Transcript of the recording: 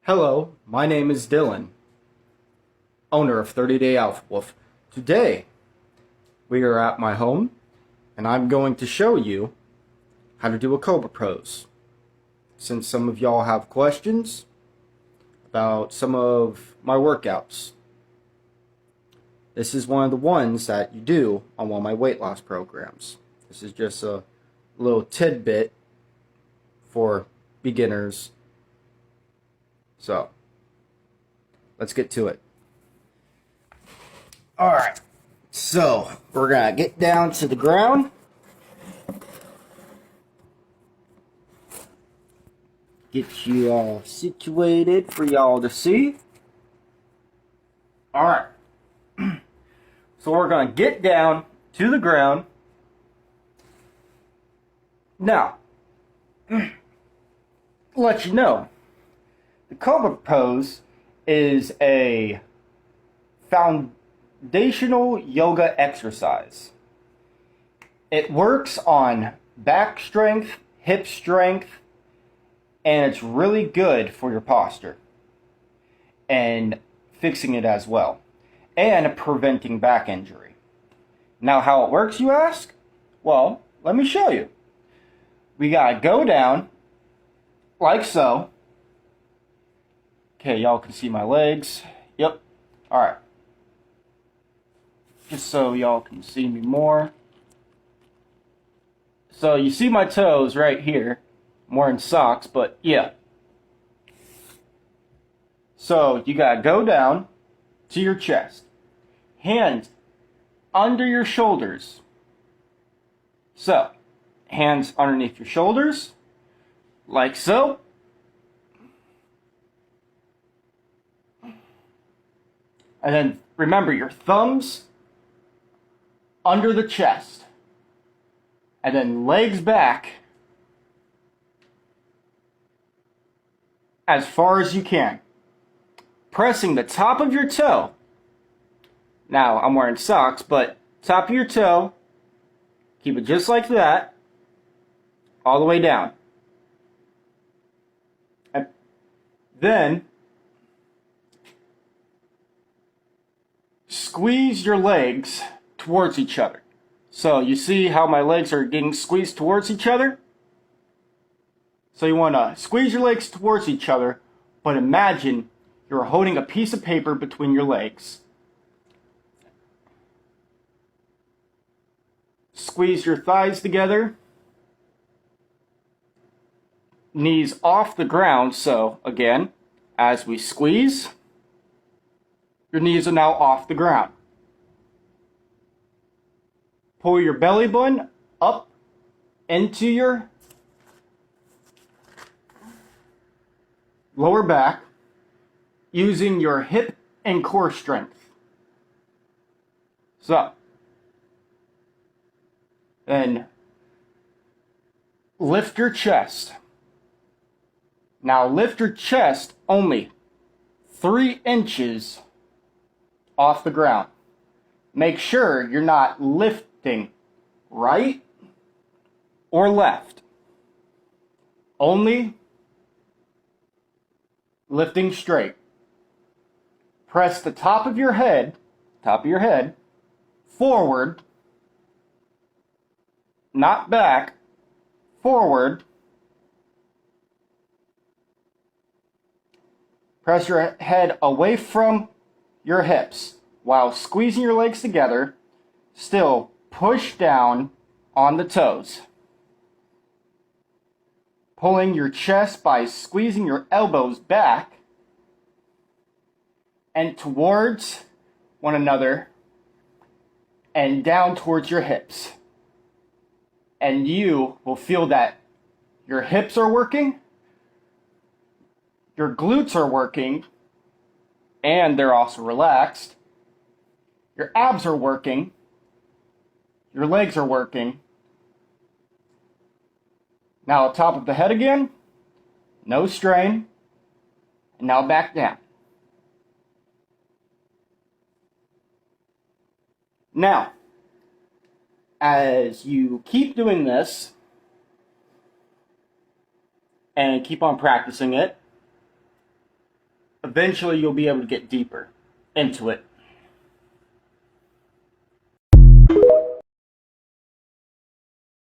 Hello, my name is Dylan, owner of 30 Day Alpha Wolf. Today, we are at my home, and I'm going to show you how to do a Cobra pose. Since some of y'all have questions about some of my workouts, this is one of the ones that you do on one of my weight loss programs. This is just a little tidbit for beginners. So, let's get to it. Alright, so we're going to get down to the ground. Get you all situated for y'all to see. Alright, so we're going to get down to the ground. Now, let you know, the Cobra pose is a foundational yoga exercise. It works on back strength, hip strength, and it's really good for your posture and fixing it as well, and preventing back injury. Now, how it works, you ask? Well, let me show you. We gotta go down like so. Okay, y'all can see my legs. Yep. Alright. Just so y'all can see me more. So you see my toes right here. I'm wearing socks, but yeah. So you gotta go down to your chest. Hands under your shoulders. So, hands underneath your shoulders, like so. And then remember your thumbs under the chest. And then legs back as far as you can. Pressing the top of your toe. Now, I'm wearing socks, but top of your toe, keep it just like that, all the way down. And then squeeze your legs towards each other. So you see how my legs are getting squeezed towards each other? So you want to squeeze your legs towards each other, but imagine you're holding a piece of paper between your legs. Squeeze your thighs together. Knees off the ground. So again, as we squeeze, your knees are now off the ground. Pull your belly button up into your lower back using your hip and core strength. So, then lift your chest. Now lift your chest only 3 inches off the ground. Make sure you're not lifting right or left. Only lifting straight. Press the top of your head forward, not back, forward. Press your head away from your hips while squeezing your legs together. Still push down on the toes. Pulling your chest by squeezing your elbows back and towards one another and down towards your hips. And you will feel that your hips are working, your glutes are working, and they're also relaxed. Your abs are working. Your legs are working. Now top of the head again. No strain. And now back down. Now, as you keep doing this, and keep on practicing it, eventually you'll be able to get deeper into it